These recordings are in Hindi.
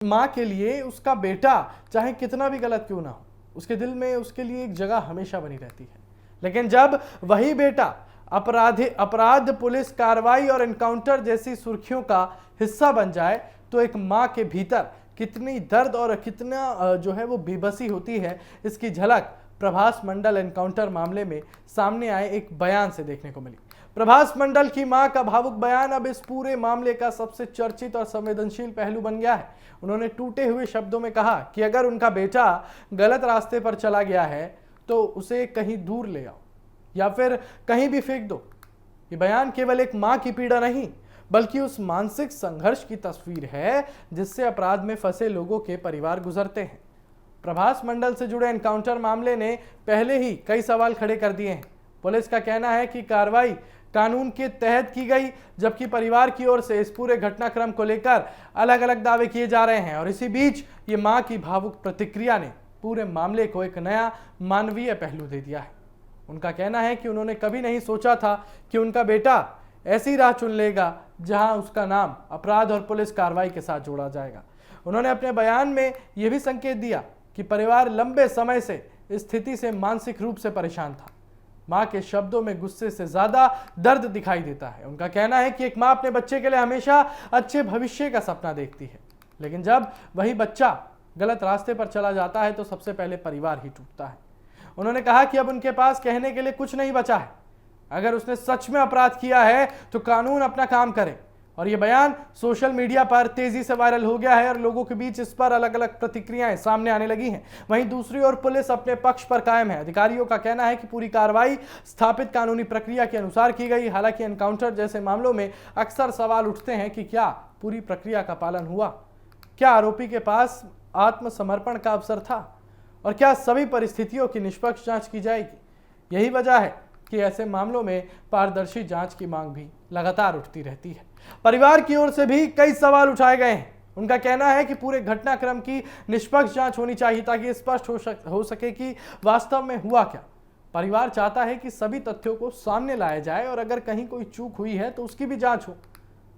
माँ के लिए उसका बेटा चाहे कितना भी गलत क्यों ना हो, उसके दिल में उसके लिए एक जगह हमेशा बनी रहती है। लेकिन जब वही बेटा अपराध, पुलिस कार्रवाई और एनकाउंटर जैसी सुर्खियों का हिस्सा बन जाए तो एक माँ के भीतर कितनी दर्द और कितना जो है वो बेबसी होती है, इसकी झलक प्रभास मंडल एनकाउंटर मामले में सामने आए एक बयान से देखने को मिली। प्रभास मंडल की मां का भावुक बयान अब इस पूरे मामले का सबसे चर्चित और संवेदनशील पहलू बन गया है। उन्होंने टूटे हुए शब्दों में कहा कि अगर उनका बेटा गलत रास्ते पर चला गया है तो उसे कहीं दूर ले आओ या फिर कहीं भी फेंक दो। ये बयान केवल एक मां की पीड़ा नहीं बल्कि उस मानसिक संघर्ष की तस्वीर है जिससे अपराध में फंसे लोगों के परिवार गुजरते हैं। प्रभास मंडल से जुड़े एनकाउंटर मामले ने पहले ही कई सवाल खड़े कर दिए हैं। पुलिस का कहना है कि कार्रवाई कानून के तहत की गई, जबकि परिवार की ओर से इस पूरे घटनाक्रम को लेकर अलग अलग दावे किए जा रहे हैं। और इसी बीच ये मां की भावुक प्रतिक्रिया ने पूरे मामले को एक नया मानवीय पहलू दे दिया है। उनका कहना है कि उन्होंने कभी नहीं सोचा था कि उनका बेटा ऐसी राह चुन लेगा जहां उसका नाम अपराध और पुलिस कार्रवाई के साथ जोड़ा जाएगा। उन्होंने अपने बयान में यह भी संकेत दिया कि परिवार लंबे समय से इस स्थिति से मानसिक रूप से परेशान था। मां के शब्दों में गुस्से से ज्यादा दर्द दिखाई देता है। उनका कहना है कि एक मां अपने बच्चे के लिए हमेशा अच्छे भविष्य का सपना देखती है, लेकिन जब वही बच्चा गलत रास्ते पर चला जाता है तो सबसे पहले परिवार ही टूटता है। उन्होंने कहा कि अब उनके पास कहने के लिए कुछ नहीं बचा है। अगर उसने सच में अपराध किया है तो कानून अपना काम करे। और यह बयान सोशल मीडिया पर तेजी से वायरल हो गया है और लोगों के बीच इस पर अलग अलग प्रतिक्रियाएं सामने आने लगी हैं। वहीं दूसरी ओर पुलिस अपने पक्ष पर कायम है। अधिकारियों का कहना है कि पूरी कार्रवाई स्थापित कानूनी प्रक्रिया के अनुसार की गई। हालांकि एनकाउंटर जैसे मामलों में अक्सर सवाल उठते हैं कि क्या पूरी प्रक्रिया का पालन हुआ, क्या आरोपी के पास आत्मसमर्पण का अवसर था और क्या सभी परिस्थितियों की निष्पक्ष जांच की जाएगी। यही वजह है कि ऐसे मामलों में पारदर्शी जांच की मांग भी लगातार उठती रहती है। परिवार की ओर से भी कई सवाल उठाए गए हैं। उनका कहना है कि पूरे घटनाक्रम की निष्पक्ष जांच होनी चाहिए ताकि स्पष्ट हो सके कि वास्तव में हुआ क्या। परिवार चाहता है कि सभी तथ्यों को सामने लाया जाए और अगर कहीं कोई चूक हुई है तो उसकी भी जांच हो।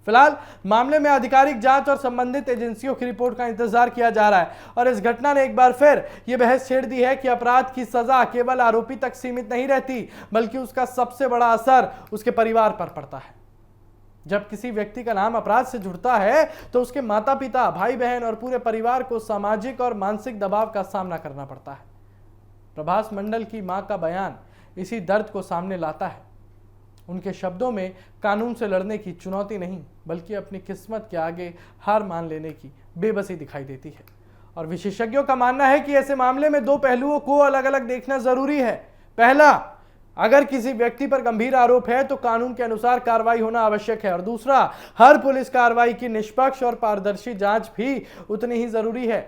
फिलहाल मामले में आधिकारिक जांच और संबंधित एजेंसियों की रिपोर्ट का इंतजार किया जा रहा है। और इस घटना ने एक बार फिर यह बहस छेड़ दी है कि अपराध की सजा केवल आरोपी तक सीमित नहीं रहती, बल्कि उसका सबसे बड़ा असर उसके परिवार पर पड़ता है। जब किसी व्यक्ति का नाम अपराध से जुड़ता है तो उसके माता पिता, भाई बहन और पूरे परिवार को सामाजिक और मानसिक दबाव का सामना करना पड़ता है। प्रभास मंडल की मां का बयान इसी दर्द को सामने लाता है। उनके शब्दों में कानून से लड़ने की चुनौती नहीं बल्कि अपनी किस्मत के आगे हार मान लेने की बेबसी दिखाई देती है। और विशेषज्ञों का मानना है कि ऐसे मामले में दो पहलुओं को अलग अलग देखना जरूरी है। पहला, अगर किसी व्यक्ति पर गंभीर आरोप है तो कानून के अनुसार कार्रवाई होना आवश्यक है। और दूसरा, हर पुलिस कार्रवाई की निष्पक्ष और पारदर्शी जांच भी उतनी ही जरूरी है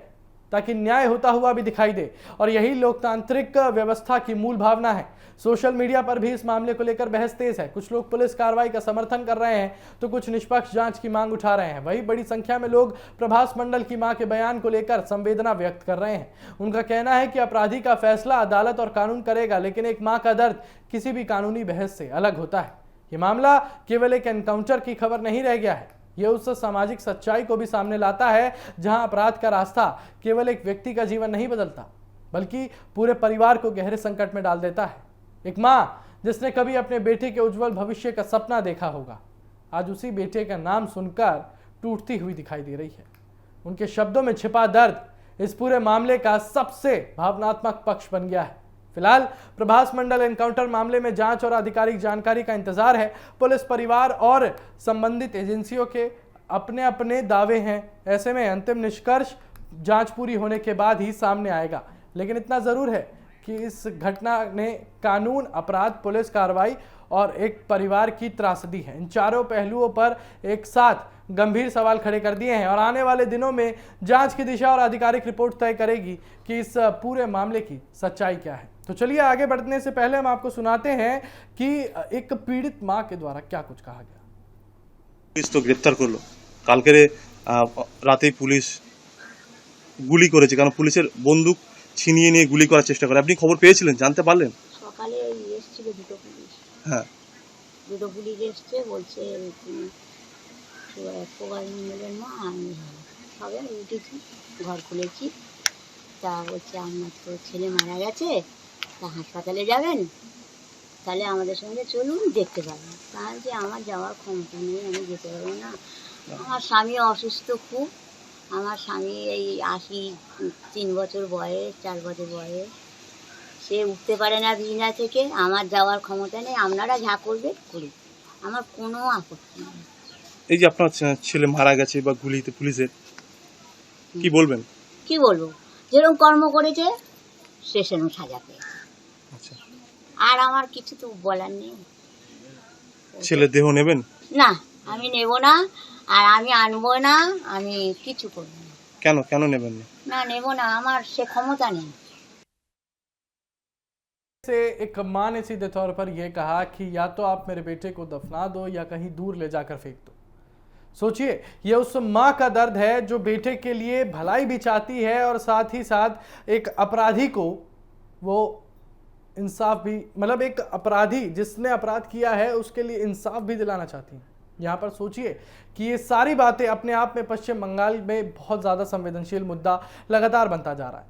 ताकि न्याय होता हुआ भी दिखाई दे। और यही लोकतांत्रिक व्यवस्था की मूल भावना है। सोशल मीडिया पर भी इस मामले को लेकर बहस तेज है। कुछ लोग पुलिस कार्रवाई का समर्थन कर रहे हैं तो कुछ निष्पक्ष जांच की मांग उठा रहे हैं। वही बड़ी संख्या में लोग प्रभास मंडल की मां के बयान को लेकर संवेदना व्यक्त कर रहे हैं। उनका कहना है कि अपराधी का फैसला अदालत और कानून करेगा, लेकिन एक मां का दर्द किसी भी कानूनी बहस से अलग होता है। ये मामला केवल एक एनकाउंटर की खबर नहीं रह गया है, यह उस सामाजिक सच्चाई को भी सामने लाता है जहां अपराध का रास्ता केवल एक व्यक्ति का जीवन नहीं बदलता बल्कि पूरे परिवार को गहरे संकट में डाल देता है। एक मां जिसने कभी अपने बेटे के उज्जवल भविष्य का सपना देखा होगा, आज उसी बेटे का नाम सुनकर टूटती हुई दिखाई दे रही है। उनके शब्दों में छिपा दर्द इस पूरे मामले का सबसे भावनात्मक पक्ष बन गया है। फिलहाल प्रभास मंडल एनकाउंटर मामले में जांच और आधिकारिक जानकारी का इंतजार है। पुलिस, परिवार और संबंधित एजेंसियों के अपने अपने दावे हैं। ऐसे में अंतिम निष्कर्ष जांच पूरी होने के बाद ही सामने आएगा। लेकिन इतना जरूर है कि इस घटना ने कानून, अपराध, पुलिस कार्रवाई और एक परिवार की त्रासदी है, इन चारों पहलुओं पर एक साथ गंभीर सवाल खड़े कर दिए हैं। और आने वाले दिनों में जांच की दिशा और आधिकारिक रिपोर्ट तय करेगी कि इस पूरे मामले की सच्चाई क्या है। तो चलिए आगे बढ़ने से पहले हम आपको सुनाते हैं कि एक पीड़ित मां के द्वारा क्या कुछ कहा गया। पुलिस तो ग्रेप्तार करलो, कालके राते पुलिस गुली करेছে কারণ পুলিশের বন্দুক ছিনিয়ে নিয়ে গুলি করার চেষ্টা করে। আপনি খবর পেয়েছিলেন, জানতে পারলেন? সকালে এসেছিল দুটো পুলিশ। হ্যাঁ, দুটো পুলিশ এসছে, বলছে প্রভাস মণ্ডলের মা আমি সবে আমি উঠেছি, ঘর খুলেছি। তা বলছে আপনার তো ছেলে মারা গেছে, তা হাসপাতালে যাবেন, তাহলে আমাদের সঙ্গে চলুন, দেখতে পাবেন। তা যে আমার যাওয়ার ক্ষমতা নেই, আমি যেতে পারবো না। আমার স্বামী অসুস্থ খুব। আমার স্বামী এই 83 বছর বয়স, 4 বছর বয়স। সে উঠতে পারে না বিছানা থেকে। আমার যাওয়ার ক্ষমতা নেই, আপনারা যা করবে করি, আমার কোনো আপত্তি নেই। এই যে আপনার ছেলে মারা গেছে বা গুলিতে পুলিশের, কি বলবেন? কি বলবো, যেরকম কর্ম করেছে সে সেরকম সাজা পেয়েছে। আচ্ছা, আর আমার কিছু তো বলার নেই। ছেলের দেহ নেবেন? না, আমি নেব না, আর আমি আনবো না, আমি কিছু করবো না। কেন কেন নেবেন না? না, নেব না, আমার সে ক্ষমতা নেই। से एक माँ ने सीधे तौर पर यह कहा कि या तो आप मेरे बेटे को दफना दो या कहीं दूर ले जाकर फेंक दो। सोचिए, ये उस माँ का दर्द है जो बेटे के लिए भलाई भी चाहती है और साथ ही साथ एक अपराधी को वो इंसाफ भी, मतलब एक अपराधी जिसने अपराध किया है उसके लिए इंसाफ भी दिलाना चाहती हैं। यहाँ पर सोचिए कि ये सारी बातें अपने आप में पश्चिम बंगाल में बहुत ज़्यादा संवेदनशील मुद्दा लगातार बनता जा रहा है।